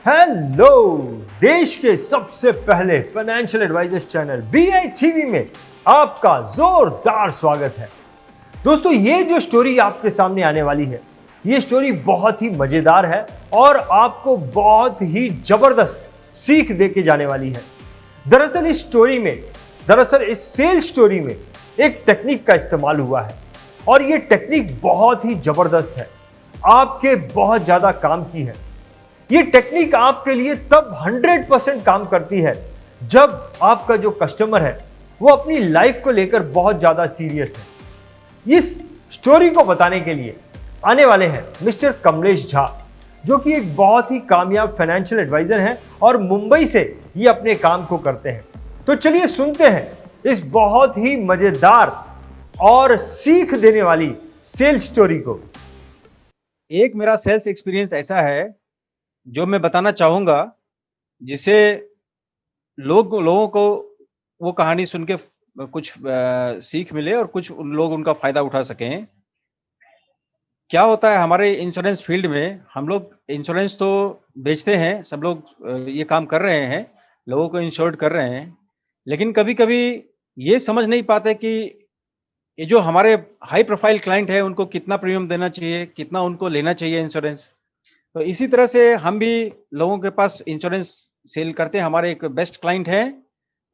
Hello, देश के सबसे पहले फाइनेंशियल एडवाइजर्स चैनल BITV में आपका जोरदार स्वागत है। दोस्तों, ये जो स्टोरी आपके सामने आने वाली है, ये स्टोरी बहुत ही मजेदार है और आपको बहुत ही जबरदस्त सीख देके जाने वाली है। दरअसल इस सेल्स स्टोरी में एक टेक्निक का इस्तेमाल हुआ है और ये टेक्निक बहुत ही जबरदस्त है, आपके बहुत ज्यादा काम की है। ये टेक्निक आपके लिए तब 100% काम करती है जब आपका जो कस्टमर है वो अपनी लाइफ को लेकर बहुत ज्यादा सीरियस है। इस स्टोरी को बताने के लिए आने वाले हैं मिस्टर कमलेश झा, जो कि एक बहुत ही कामयाब फाइनेंशियल एडवाइजर हैं और मुंबई से ये अपने काम को करते हैं। तो चलिए सुनते हैं इस बहुत ही मजेदार और सीख देने वाली सेल्स स्टोरी को। एक मेरा सेल्स एक्सपीरियंस ऐसा है जो मैं बताना चाहूँगा, जिससे लोगों को वो कहानी सुन के कुछ सीख मिले और कुछ उन लोग उनका फ़ायदा उठा सकें। क्या होता है हमारे इंश्योरेंस फील्ड में, हम लोग इंश्योरेंस तो बेचते हैं, सब लोग ये काम कर रहे हैं, लोगों को इंश्योर्ड कर रहे हैं। लेकिन कभी-कभी ये समझ नहीं पाते कि ये जो हमारे हाई प्रोफ़ाइल क्लाइंट है, उनको कितना प्रीमियम देना चाहिए, कितना उनको लेना चाहिए इंश्योरेंस। तो इसी तरह से हम भी लोगों के पास इंश्योरेंस सेल करते हैं। हमारे एक बेस्ट क्लाइंट हैं,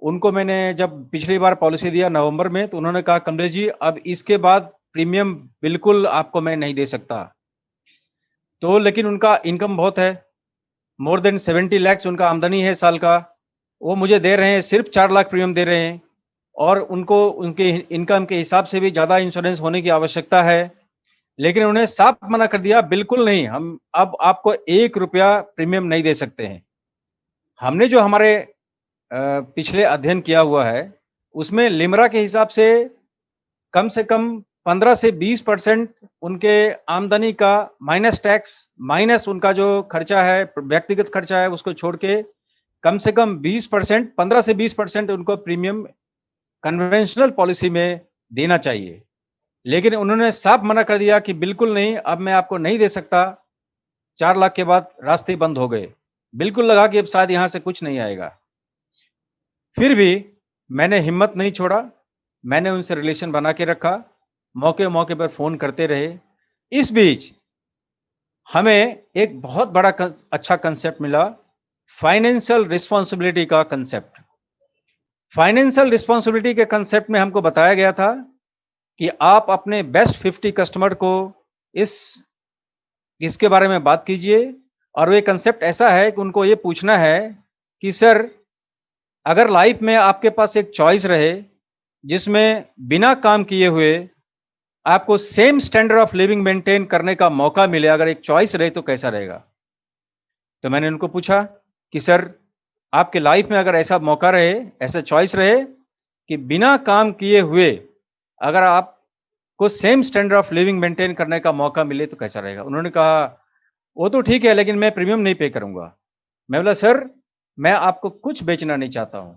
उनको मैंने जब पिछली बार पॉलिसी दिया नवंबर में, तो उन्होंने कहा, कमलेश जी, अब इसके बाद प्रीमियम बिल्कुल आपको मैं नहीं दे सकता। तो लेकिन उनका इनकम बहुत है, मोर देन 70 लैक्स उनका आमदनी है साल का। वो मुझे दे रहे हैं, सिर्फ 4 लाख प्रीमियम दे रहे हैं और उनको उनके इनकम के हिसाब से भी ज़्यादा इंश्योरेंस होने की आवश्यकता है। लेकिन उन्होंने साफ मना कर दिया, बिल्कुल नहीं, हम अब आपको 1 रुपया प्रीमियम नहीं दे सकते हैं। हमने जो हमारे पिछले अध्ययन किया हुआ है, उसमें लिमरा के हिसाब से कम 15 से 20% उनके आमदनी का माइनस टैक्स, माइनस उनका जो खर्चा है, व्यक्तिगत खर्चा है, उसको छोड़ के कम से कम 20%, 15 से 20% उनको प्रीमियम कन्वेंशनल पॉलिसी में देना चाहिए। लेकिन उन्होंने साफ मना कर दिया कि बिल्कुल नहीं, अब मैं आपको नहीं दे सकता। 4 लाख के बाद रास्ते बंद हो गए। बिल्कुल लगा कि अब शायद यहाँ से कुछ नहीं आएगा। फिर भी मैंने हिम्मत नहीं छोड़ा, मैंने उनसे रिलेशन बना के रखा, मौके-मौके पर फ़ोन करते रहे। इस बीच हमें एक बहुत बड़ा अच्छा कांसेप्ट मिला, फाइनेंशियल रिस्पॉन्सिबिलिटी का कांसेप्ट। फाइनेंशियल रिस्पॉन्सिबिलिटी के कांसेप्ट में हमको बताया गया था कि आप अपने बेस्ट 50 कस्टमर को इस इसके बारे में बात कीजिए और ये कांसेप्ट ऐसा है कि उनको ये पूछना है कि सर, अगर लाइफ में आपके पास एक चॉइस रहे जिसमें बिना काम किए हुए आपको same standard of living maintain करने का मौका मिले, अगर एक चॉइस रहे तो कैसा रहेगा? तो मैंने उनको पूछा कि सर, आपके लाइफ में अगर ऐसा मौका रहे, ऐसा चॉइस रहे कि बिना काम किए हुए अगर आपको same standard of living maintain करने का मौका मिले तो कैसा रहेगा? उन्होंने कहा, वो तो ठीक है, लेकिन मैं प्रीमियम नहीं पे करूंगा। मैं बोला, सर, मैं आपको कुछ बेचना नहीं चाहता हूं,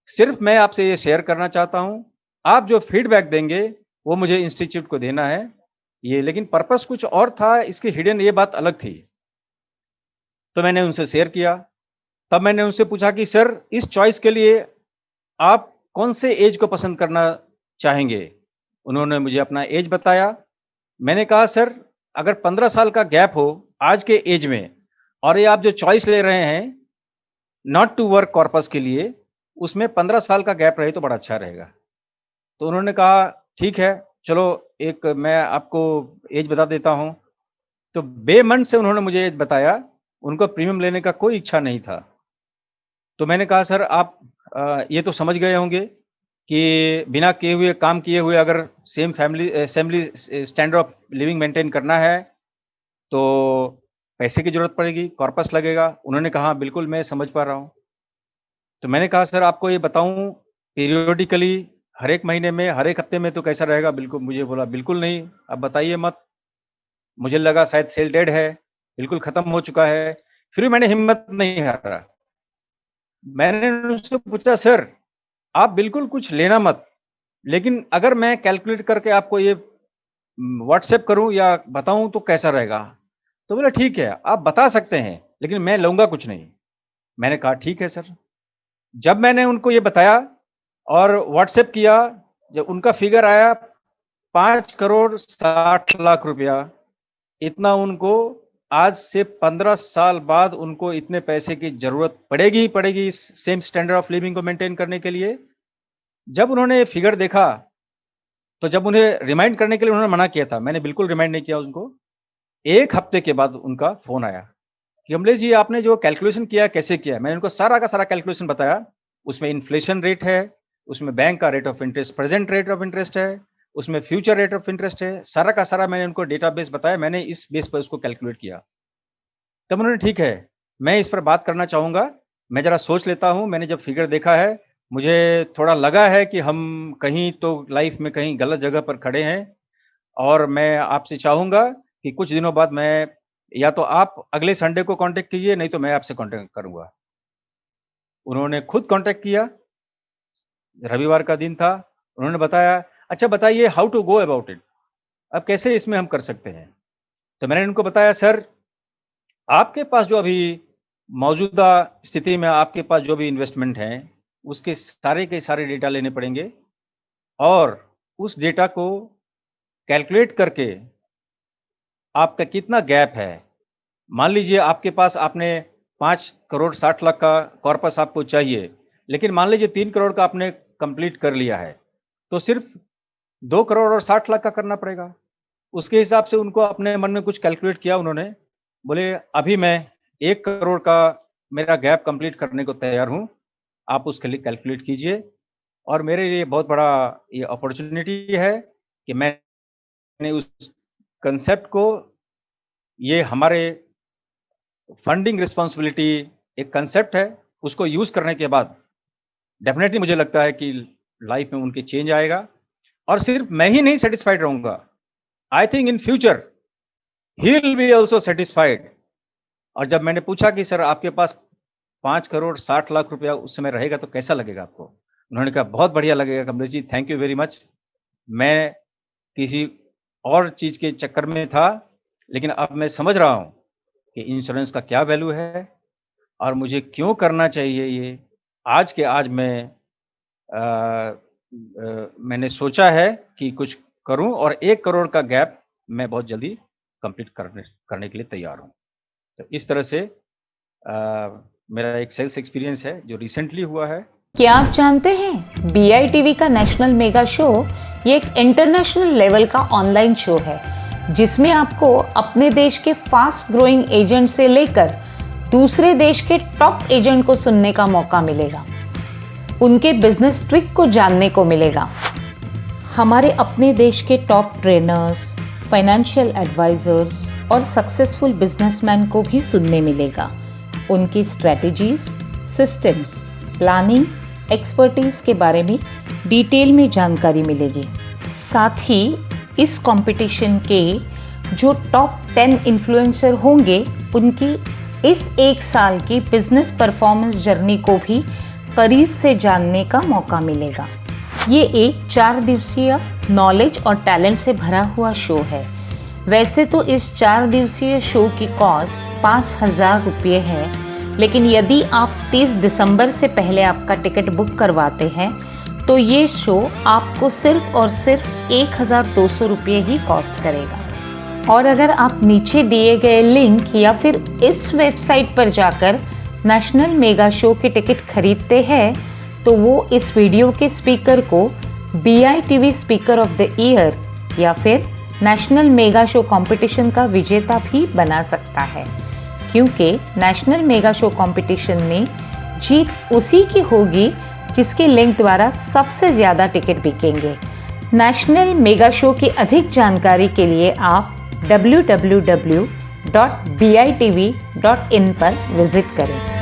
सिर्फ मैं आपसे ये शेयर करना चाहता हूं। आप जो फीडबैक देंगे वो मुझे इंस्टीट्यूट को देना है, ये लेकिन पर्पस कुछ और था, इसकी हिडन ये बात अलग थी। तो मैंने उनसे शेयर किया। तब मैंने उनसे पूछा कि सर, इस चॉइस के लिए आप कौन से एज को पसंद करना चाहेंगे? उन्होंने मुझे अपना एज बताया। मैंने कहा, सर, अगर 15 साल का गैप हो आज के एज में और ये आप जो चॉइस ले रहे हैं नॉट टू वर्क कॉर्पस के लिए, उसमें 15 साल का गैप रहे तो बड़ा अच्छा रहेगा। तो उन्होंने कहा, ठीक है, चलो एक मैं आपको एज बता देता हूँ। तो बेमन से उन्होंने मुझे एज बताया, उनको प्रीमियम लेने का कोई इच्छा नहीं था। तो मैंने कहा, सर, आप ये तो समझ गए होंगे कि बिना किए हुए, काम किए हुए अगर same family standard of living maintain करना है तो पैसे की ज़रूरत पड़ेगी, कॉर्पस लगेगा। उन्होंने कहा, हाँ, बिल्कुल मैं समझ पा रहा हूँ। तो मैंने कहा, सर, आपको ये बताऊँ पीरियोडिकली, हर एक महीने में, हर एक हफ्ते में तो कैसा रहेगा? बिल्कुल, मुझे बोला, बिल्कुल नहीं, आप बताइए मत। मुझे लगा शायद सेल डेड है, बिल्कुल खत्म हो चुका है। फिर भी मैंने हिम्मत नहीं हारा। मैंने उनसे पूछा, सर, आप बिल्कुल कुछ लेना मत, लेकिन अगर मैं कैलकुलेट करके आपको ये व्हाट्सएप करूँ या बताऊँ तो कैसा रहेगा? तो बोला, ठीक है, आप बता सकते हैं, लेकिन मैं लूँगा कुछ नहीं। मैंने कहा ठीक है सर। जब मैंने उनको ये बताया और व्हाट्सएप किया, जब उनका फिगर आया 5,60,00,000 रुपया, इतना उनको आज से 15 साल बाद उनको इतने पैसे की ज़रूरत पड़ेगी ही पड़ेगी इस सेम स्टैंडर्ड ऑफ लिविंग को मेंटेन करने के लिए। जब उन्होंने ये फिगर देखा, तो जब उन्हें रिमाइंड करने के लिए उन्होंने मना किया था, मैंने बिल्कुल रिमाइंड नहीं किया उनको। 1 हफ्ते के बाद उनका फ़ोन आया कि कमलेश जी आपने जो कैलकुलेशन किया है, कैसे किया है? मैंने उनको सारा का सारा कैलकुलेशन बताया। उसमें इन्फ्लेशन रेट है, उसमें बैंक का rate of interest, present rate of interest है, उसमें फ्यूचर रेट ऑफ इंटरेस्ट है। सारा का सारा मैंने उनको डेटाबेस बताया, मैंने इस बेस पर उसको कैलकुलेट किया। तब उन्होंने ठीक है, मैं इस पर बात करना चाहूँगा, मैं ज़रा सोच लेता हूँ। मैंने जब फिगर देखा है, मुझे थोड़ा लगा है कि हम कहीं तो लाइफ़ में कहीं गलत जगह पर खड़े हैं और मैं आपसे चाहूँगा कि कुछ दिनों बाद मैं या तो आप अगले संडे को कॉन्टैक्ट कीजिए, नहीं तो मैं आपसे कॉन्टैक्ट करूँगा। उन्होंने खुद कॉन्टैक्ट किया, रविवार का दिन था। उन्होंने बताया, "अच्छा बताइए how to go about it? अब कैसे इसमें हम कर सकते हैं?" तो मैंने उनको बताया, "सर, आपके पास जो अभी मौजूदा स्थिति में आपके पास जो भी इन्वेस्टमेंट हैं, उसके सारे के सारे डेटा लेने पड़ेंगे और उस डेटा को कैलकुलेट करके आपका कितना गैप है। मान लीजिए आपके पास आपने 5,60,00,000 का कॉर्पस आपको चाहिए, लेकिन मान लीजिए 3 करोड़ का आपने कंप्लीट कर लिया है, तो सिर्फ़ 2 करोड़ और 60 लाख का करना पड़ेगा। उसके हिसाब से उनको अपने मन में कुछ कैलकुलेट किया उन्होंने। बोले अभी मैं 1 करोड़ का मेरा गैप कंप्लीट करने को तैयार हूँ, आप उसके लिए कैलकुलेट कीजिए और मेरे लिए बहुत बड़ा ये अपॉर्च्युनिटी है कि मैंने उस कांसेप्ट को ये हमारे फंडिंग रिस्पॉन्सिबिलिटी एक कांसेप्ट है, उसको यूज़ करने के बाद डेफ़िनेटली मुझे लगता है कि लाइफ़ में उनके चेंज आएगा और सिर्फ़ मैं ही नहीं सैटिस्फाइड रहूँगा। I think in future he will be also satisfied. और जब मैंने पूछा कि सर आपके पास 5,60,00,000 रुपया उस समय रहेगा तो कैसा लगेगा आपको? उन्होंने कहा बहुत बढ़िया लगेगा Kamlesh ji, thank you very much. मैं किसी और चीज़ के चक्कर में था, लेकिन अब मैं समझ रहा हूँ कि इंश्योरेंस का क्या वैल्यू है और मुझे क्यों करना चाहिए ये। आज के आज मैंने सोचा है कि कुछ करूँ और 1 करोड़ का गैप मैं बहुत जल्दी कंप्लीट करने के लिए तैयार हूँ। तो इस तरह से मेरा एक सेल्स एक्सपीरियंस है जो रिसेंटली हुआ है। क्या आप जानते हैं BITV का नेशनल मेगा शो ये एक इंटरनेशनल लेवल का ऑनलाइन शो है जिसमें आपको अपने देश के फास्ट ग्रोइंग एजेंट से लेकर दूसरे देश के टॉप एजेंट को सुनने का मौका मिलेगा, उनके बिजनेस ट्रिक को जानने को मिलेगा। हमारे अपने देश के टॉप ट्रेनर्स, फाइनेंशियल एडवाइजर्स और सक्सेसफुल बिजनेसमैन को भी सुनने मिलेगा। उनकी स्ट्रेटजीज, सिस्टम्स, प्लानिंग, एक्सपर्टीज के बारे में डिटेल में जानकारी मिलेगी। साथ ही इस कंपटीशन के जो टॉप 10 इन्फ्लुएंसर होंगे उनकी इस 1 साल की बिजनेस परफॉर्मेंस जर्नी को भी करीब से जानने का मौका मिलेगा। ये एक 4 दिवसीय नॉलेज और टैलेंट से भरा हुआ शो है। वैसे तो इस 4 दिवसीय शो की कॉस्ट 5,000 रुपये है, लेकिन यदि आप 30 दिसंबर से पहले आपका टिकट बुक करवाते हैं तो ये शो आपको सिर्फ और सिर्फ 1,200 रुपये ही कॉस्ट करेगा। और अगर आप नीचे दिए गए लिंक या फिर इस वेबसाइट पर जाकर नेशनल मेगा शो के टिकट खरीदते हैं तो वो इस वीडियो के स्पीकर को BITV speaker of the year या फिर नेशनल मेगा शो कंपटीशन का विजेता भी बना सकता है, क्योंकि नेशनल मेगा शो कंपटीशन में जीत उसी की होगी जिसके लिंक द्वारा सबसे ज़्यादा टिकट बिकेंगे। नेशनल मेगा शो की अधिक जानकारी के लिए आप www.bitv.in पर विजिट करें।